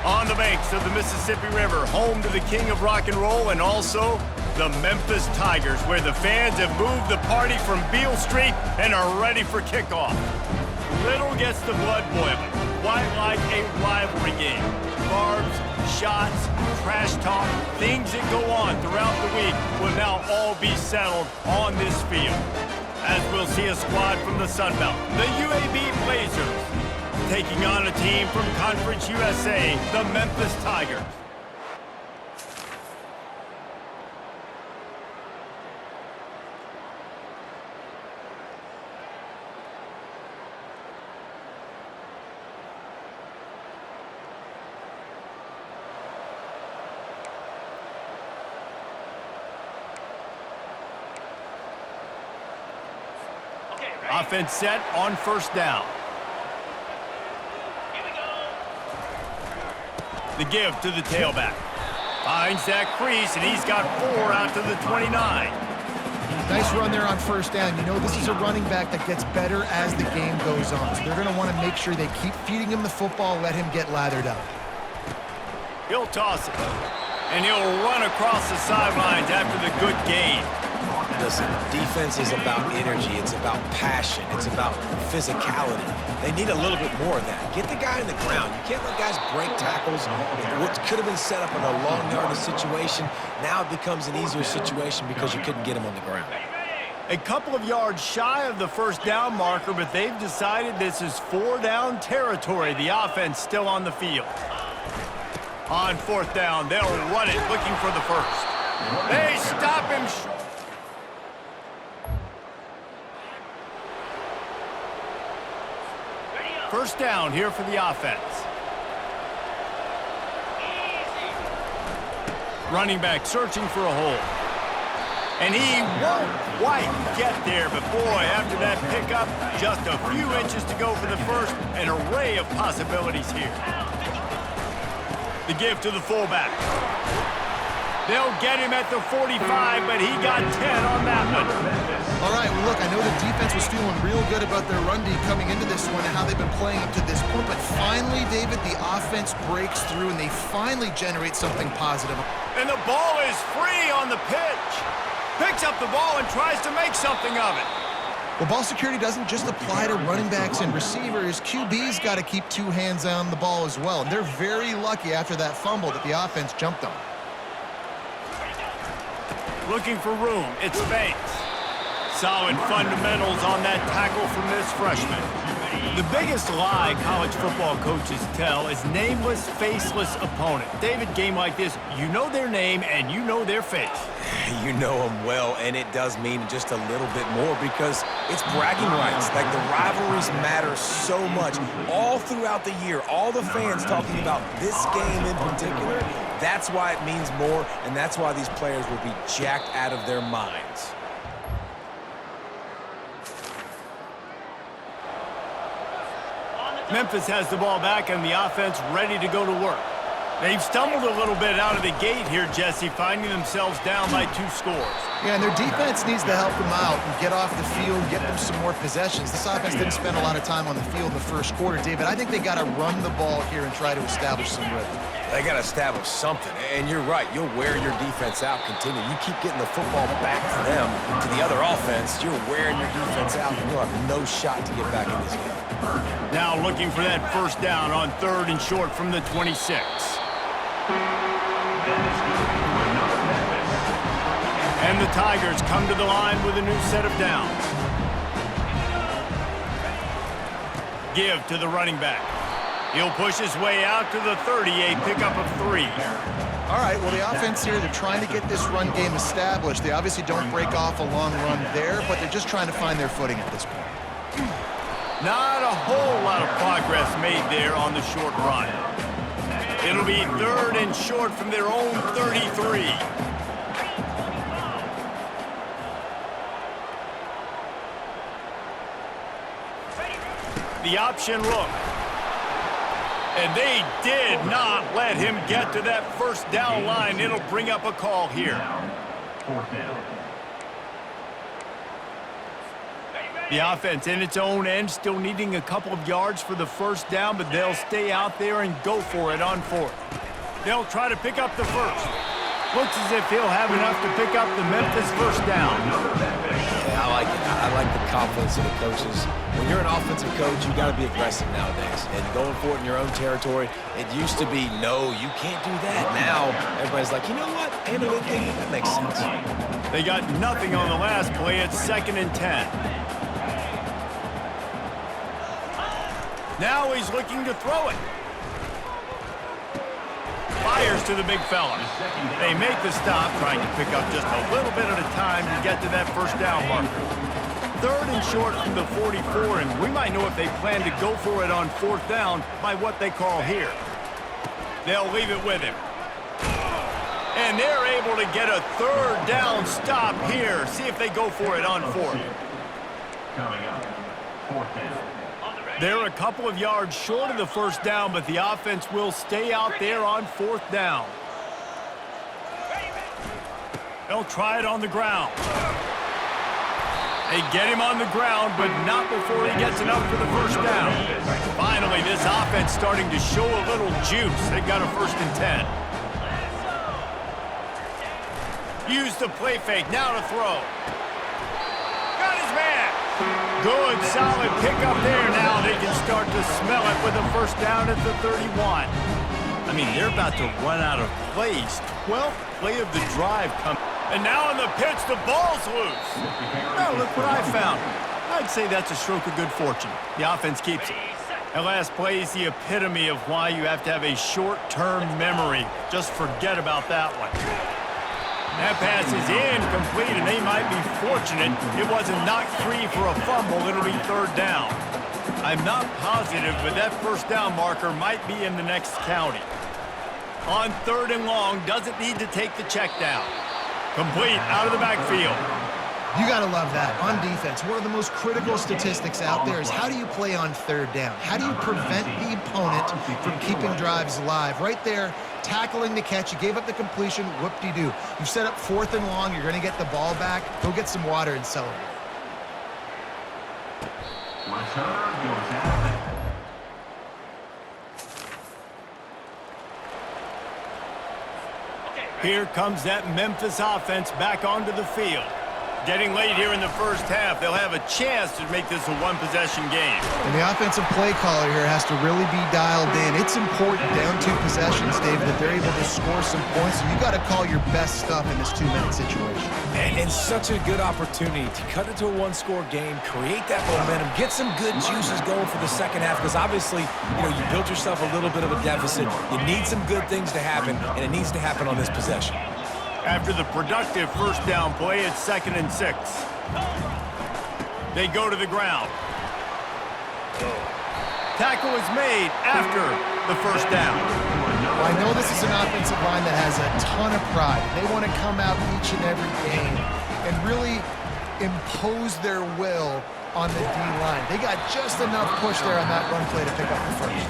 On the banks of the Mississippi River, home to the king of rock and roll and also the Memphis Tigers, where the fans have moved the party from Beale Street and are ready for kickoff. Little gets the blood boiling, quite like a rivalry game. Barbs, shots, trash talk, things that go on throughout the week will now all be settled on this field. As we'll see a squad from the Sun Belt, the UAB Blazers, taking on a team from Conference USA, the Memphis Tigers. Offense set on first down. The give to the tailback. Finds that crease, and he's got 4 out to the 29. Nice run there on first down. You know this is a running back that gets better as the game goes on. So they're going to want to make sure they keep feeding him the football, let him get lathered up. He'll toss it, and he'll run across the sidelines after the good gain. Listen, defense is about energy. It's about passion. It's about physicality. They need a little bit more of that. Get the guy in the ground. You can't let guys break tackles. What could have been set up in a long yardage situation, now it becomes an easier situation because you couldn't get him on the ground. A couple of yards shy of the first down marker, but they've decided this is 4-down territory. The offense still on the field. On fourth down, they'll run it, looking for the first. They stop him short. First down here for the offense. Running back searching for a hole. And he won't quite get there, but boy, after that pickup, just a few inches to go for the first. An array of possibilities here. The give to the fullback. They'll get him at the 45, but he got 10 on that one. All right, well, look, I know the defense was feeling real good about their run D coming into this one and how they've been playing up to this point, but finally, David, the offense breaks through and they finally generate something positive. And the ball is free on the pitch. Picks up the ball and tries to make something of it. Well, ball security doesn't just apply to running backs and receivers. QB's got to keep 2 hands on the ball as well. And they're very lucky after that fumble that the offense jumped on. Looking for room, it's Banks. Solid fundamentals on that tackle from this freshman. The biggest lie college football coaches tell is nameless, faceless opponent. David, game like this, you know their name and you know their face. You know them well, and it does mean just a little bit more because it's bragging rights. Like, the rivalries matter so much. All throughout the year, all the fans talking about this game in particular, that's why it means more, and that's why these players will be jacked out of their minds. Memphis has the ball back and the offense ready to go to work. They've stumbled a little bit out of the gate here, Jesse, finding themselves down by 2 scores. Yeah, and their defense needs to help them out and get off the field, get them some more possessions. This offense didn't spend a lot of time on the field in the first quarter, David. I think they got to run the ball here and try to establish some rhythm. They got to establish something, and you're right. You'll wear your defense out, continue. You keep getting the football back to them, to the other offense, you're wearing your defense out, and you'll have no shot to get back in this game. Now looking for that first down on 3rd and short from the 26. And the Tigers come to the line with a new set of downs. Give to the running back. He'll push his way out to the 30, a pickup of 3. All right, well, the offense here, they're trying to get this run game established. They obviously don't break off a long run there, but they're just trying to find their footing at this point. Not a whole lot of progress made there on the short run. It'll be 3rd and short from their own 33. The option look. And they did not let him get to that first down line. It'll bring up a call here. The offense in its own end, still needing a couple of yards for the first down, but they'll stay out there and go for it on fourth. They'll try to pick up the first. Looks as if he'll have enough to pick up the Memphis first down. Yeah, I like it. I like the confidence of the coaches. When you're an offensive coach, you got to be aggressive nowadays. And going for it in your own territory, it used to be, no, you can't do that. Now, everybody's like, you know what? Handle it, that makes sense. They got nothing on the last play. It's 2nd and 10. Now he's looking to throw it. Fires to the big fella. They make the stop, trying to pick up just a little bit at a time to get to that first down marker. 3rd and short from the 44, and we might know if they plan to go for it on 4th down by what they call here. They'll leave it with him. And they're able to get a 3rd down stop here. See if they go for it on 4th. Coming up, 4th down. They're a couple of yards short of the first down, but the offense will stay out there on 4th down. They'll try it on the ground. They get him on the ground, but not before he gets enough for the first down. Finally, this offense starting to show a little juice. They've got a 1st and 10. Use the play fake, now to throw. Got his man. Good, solid pickup there. Now they can start to smell it with a first down at the 31. I mean, they're about to run out of plays. 12th play of the drive coming. And now on the pitch, the ball's loose. Oh, look what I found. I'd say that's a stroke of good fortune. The offense keeps it. That last play is the epitome of why you have to have a short-term memory. Just forget about that one. That pass is incomplete, and they might be fortunate it wasn't knocked free for a fumble. It'll be 3rd down. I'm not positive, but that first down marker might be in the next county. On 3rd and long, doesn't need to take the check down. Complete out of the backfield. You got to love that. On defense, one of the most critical statistics out there is how do you play on 3rd down? How do you prevent the opponent from keeping drives alive? Right there, tackling the catch. You gave up the completion. Whoop-de-doo. You set up 4th and long. You're going to get the ball back. Go get some water and celebrate. Return goes out. Here comes that Memphis offense back onto the field. Getting late here in the first half, they'll have a chance to make this a one-possession game. And the offensive play caller here has to really be dialed in. It's important down 2 possessions, David, that they're able to score some points. So you got to call your best stuff in this 2-minute situation. And such a good opportunity to cut it to a 1-score game, create that momentum, get some good juices going for the second half, because obviously, you built yourself a little bit of a deficit. You need some good things to happen, and it needs to happen on this possession. After the productive first down play, it's 2nd and 6. They go to the ground. Tackle is made after the first down. Well, I know this is an offensive line that has a ton of pride. They want to come out each and every game and really impose their will on the D-line. They got just enough push there on that run play to pick up the first.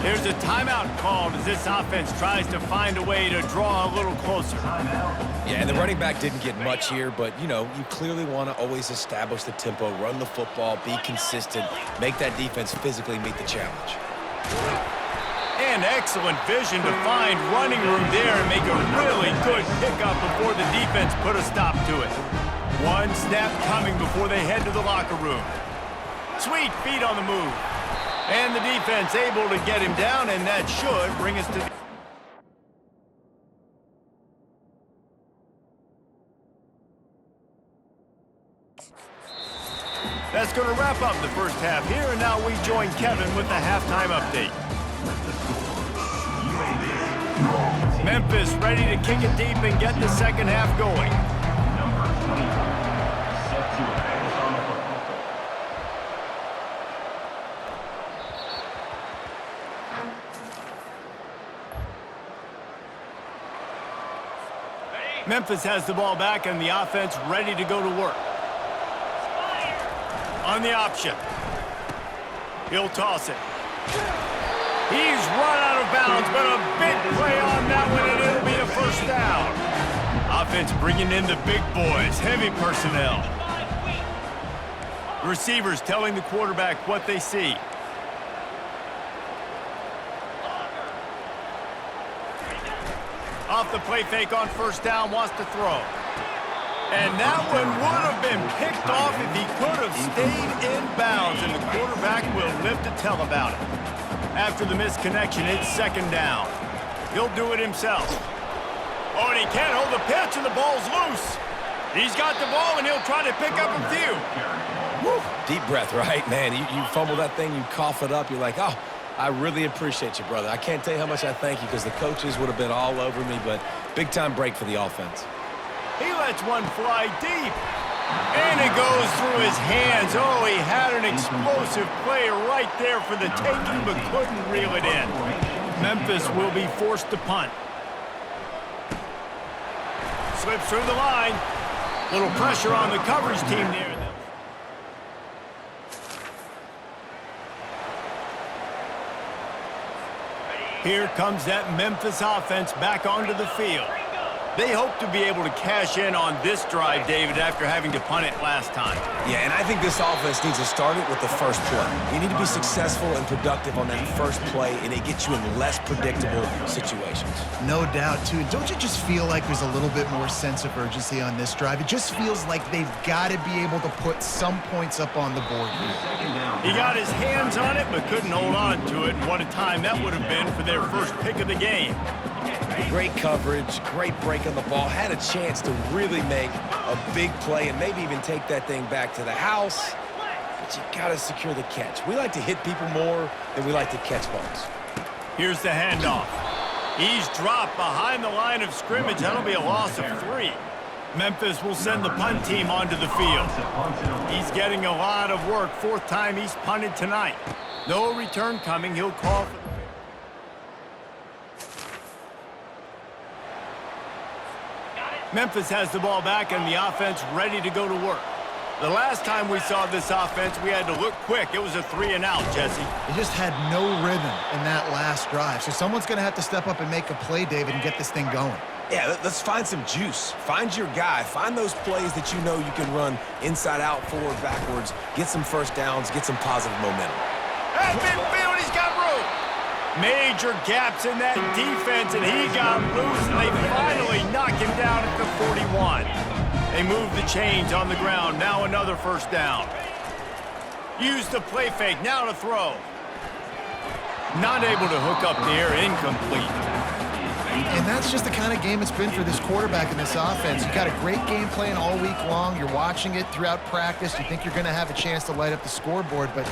There's a timeout called as this offense tries to find a way to draw a little closer. Yeah, and the running back didn't get much here, but, you clearly want to always establish the tempo, run the football, be consistent, make that defense physically meet the challenge. And excellent vision to find running room there and make a really good pickup before the defense put a stop to it. One snap coming before they head to the locker room. Sweet feet on the move. And the defense able to get him down, and that should bring us to... That's going to wrap up the first half here, and now we join Kevin with the halftime update. Memphis ready to kick it deep and get the second half going. Memphis has the ball back and the offense ready to go to work. On the option. He'll toss it. He's run out of bounds, but a big play on that one, and it'll be a first down. Offense bringing in the big boys, heavy personnel. Receivers telling the quarterback what they see. Off the play fake on first down, wants to throw. And that one would have been picked off if he could have stayed in bounds, and the quarterback will live to tell about it. After the missed connection, it's second down. He'll do it himself. Oh, and he can't hold the pitch, and the ball's loose. He's got the ball, and he'll try to pick up a few. Woo. Deep breath, right? Man, you fumble that thing, you cough it up, you're like, oh, I really appreciate you, brother. I can't tell you how much I thank you because the coaches would have been all over me, but big-time break for the offense. He lets one fly deep. And it goes through his hands. Oh, he had an explosive play right there for the taking, but couldn't reel it in. Memphis will be forced to punt. Slips through the line. Little pressure on the coverage team there. Here comes that Memphis offense back onto the field. They hope to be able to cash in on this drive, David, after having to punt it last time. Yeah, and I think this offense needs to start it with the first play. You need to be successful and productive on that first play, and it gets you in less predictable situations. No doubt, too. Don't you just feel like there's a little bit more sense of urgency on this drive? It just feels like they've got to be able to put some points up on the board here. He got his hands on it, but couldn't hold on to it. What a time that would have been for their first pick of the game. Great coverage, great break on the ball. Had a chance to really make a big play and maybe even take that thing back to the house. But you got to secure the catch. We like to hit people more than we like to catch balls. Here's the handoff. He's dropped behind the line of scrimmage. That'll be a loss of 3. Memphis will send the punt team onto the field. He's getting a lot of work. 4th time he's punted tonight. No return coming. He'll call for the Memphis has the ball back and the offense ready to go to work. The last time we saw this offense, we had to look quick. It was a 3-and-out, Jesse. They just had no rhythm in that last drive. So someone's going to have to step up and make a play, David, and get this thing going. Yeah, let's find some juice. Find your guy. Find those plays that you know you can run inside out, forward, backwards, get some first downs, get some positive momentum. At midfield, he's got room. Major gaps in that defense, and he got loose, and they finally knock him down at the 41. They move the chains on the ground. Now another first down. Use the play fake. Now to throw. Not able to hook up there. Incomplete. And that's just the kind of game it's been for this quarterback in this offense. You've got a great game plan all week long. You're watching it throughout practice. You think you're going to have a chance to light up the scoreboard, but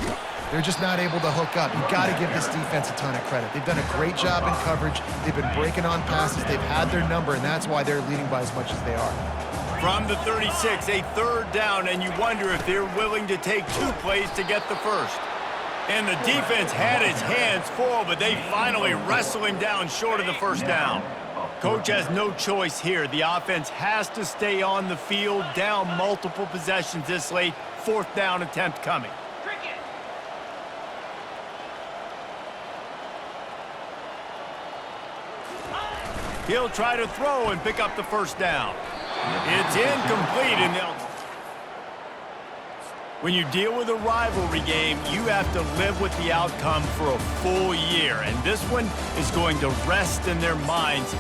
they're just not able to hook up. You've got to give this defense a ton of credit. They've done a great job in coverage. They've been breaking on passes. They've had their number, and that's why they're leading by as much as they are. From the 36, a 3rd down, and you wonder if they're willing to take 2 plays to get the first. And the defense had his hands full, but they finally wrestle him down short of the first down. Coach has no choice here. The offense has to stay on the field, down multiple possessions this late. 4th down attempt coming. He'll try to throw and pick up the first down. It's incomplete, and when you deal with a rivalry game, you have to live with the outcome for a full year, and this one is going to rest in their minds